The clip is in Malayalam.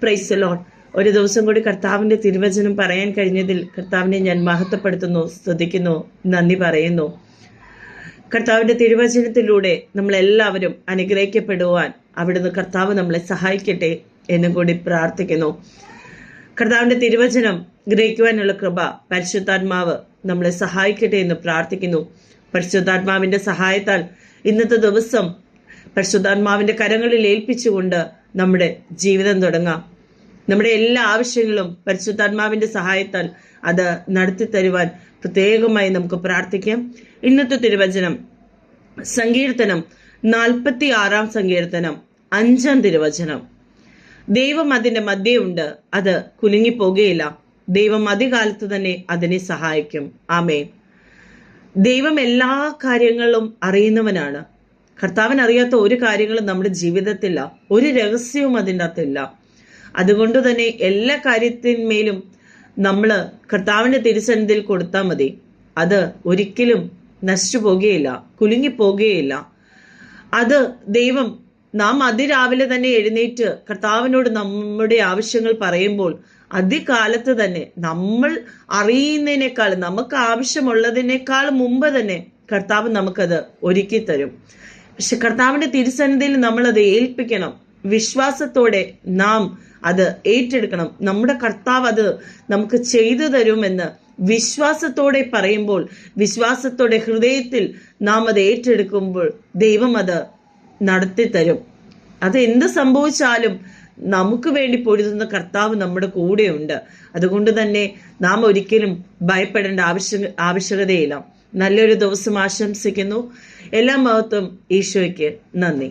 Praise the Lord. ഒരു ദിവസം കൂടി കർത്താവിന്റെ തിരുവചനം പറയാൻ കഴിഞ്ഞതിൽ കർത്താവിനെ ഞാൻ മഹത്വപ്പെടുത്തുന്നു, സ്തുതിക്കുന്നു, നന്ദി പറയുന്നു. കർത്താവിന്റെ തിരുവചനത്തിലൂടെ നമ്മളെല്ലാവരും അനുഗ്രഹിക്കപ്പെടുവാൻ അവിടുന്ന് കർത്താവ് നമ്മളെ സഹായിക്കട്ടെ എന്നും കൂടി പ്രാർത്ഥിക്കുന്നു. കർത്താവിന്റെ തിരുവചനം ഗ്രഹിക്കുവാനുള്ള കൃപ പരിശുദ്ധാത്മാവ് നമ്മളെ സഹായിക്കട്ടെ എന്ന് പ്രാർത്ഥിക്കുന്നു. പരിശുദ്ധാത്മാവിന്റെ സഹായത്താൽ ഇന്നത്തെ ദിവസം പരിശുദ്ധാത്മാവിന്റെ കരങ്ങളിൽ ഏൽപ്പിച്ചുകൊണ്ട് നമ്മുടെ ജീവിതം തുടങ്ങാം. നമ്മുടെ എല്ലാ ആവശ്യങ്ങളും പരിശുദ്ധാത്മാവിന്റെ സഹായത്താൽ അത് നടത്തി തരുവാൻ പ്രത്യേകമായി നമുക്ക് പ്രാർത്ഥിക്കാം. ഇന്നത്തെ തിരുവചനം സങ്കീർത്തനം 46 സങ്കീർത്തനം 5 തിരുവചനം. ദൈവം അതിന്റെ മധ്യേ ഉണ്ട്, അത് കുലുങ്ങിപ്പോകുകയില്ല. ദൈവം അതികാലത്ത് തന്നെ അതിനെ സഹായിക്കും. ആമേൻ. ദൈവം എല്ലാ കാര്യങ്ങളും അറിയുന്നവനാണ്. കർത്താവിന് അറിയാത്ത ഒരു കാര്യങ്ങളും നമ്മുടെ ജീവിതത്തില്ല, ഒരു രഹസ്യവും അതിൻ്റെ അകത്തില്ല. അതുകൊണ്ട് തന്നെ എല്ലാ കാര്യത്തിന്മേലും നമ്മൾ കർത്താവിന്റെ തിരുസന്നിധിയിൽ കൊടുത്താൽ മതി. അത് ഒരിക്കലും നശിച്ചു പോകുകയില്ല, കുലുങ്ങിപ്പോകുകയില്ല. അത് ദൈവം നാം അതിരാവിലെ തന്നെ എഴുന്നേറ്റ് കർത്താവിനോട് നമ്മുടെ ആവശ്യങ്ങൾ പറയുമ്പോൾ അതികാലത്ത് തന്നെ നമ്മൾ അറിയുന്നതിനേക്കാൾ, നമുക്ക് ആവശ്യമുള്ളതിനേക്കാൾ മുമ്പ് തന്നെ കർത്താവ് നമുക്കത് ഒരുക്കി തരും. പക്ഷെ കർത്താവിന്റെ തിരുസന്നിധിയിൽ നമ്മൾ അത് ഏൽപ്പിക്കണം. വിശ്വാസത്തോടെ നാം അത് ഏറ്റെടുക്കണം. നമ്മുടെ കർത്താവ് അത് നമുക്ക് ചെയ്തു തരുമെന്ന് വിശ്വാസത്തോടെ പറയുമ്പോൾ, വിശ്വാസത്തോടെ ഹൃദയത്തിൽ നാം അത് ഏറ്റെടുക്കുമ്പോൾ ദൈവം അത് നടത്തി തരും. അത് എന്ത് സംഭവിച്ചാലും നമുക്ക് വേണ്ടി പൊരുതുന്ന കർത്താവ് നമ്മുടെ കൂടെയുണ്ട്. അതുകൊണ്ട് തന്നെ നാം ഒരിക്കലും ഭയപ്പെടേണ്ട ആവശ്യകതയില്ല. നല്ലൊരു ദിവസം ആശംസിക്കുന്നു. എല്ലാ മഹത്വം ഈശോയ്ക്ക്. നന്ദി.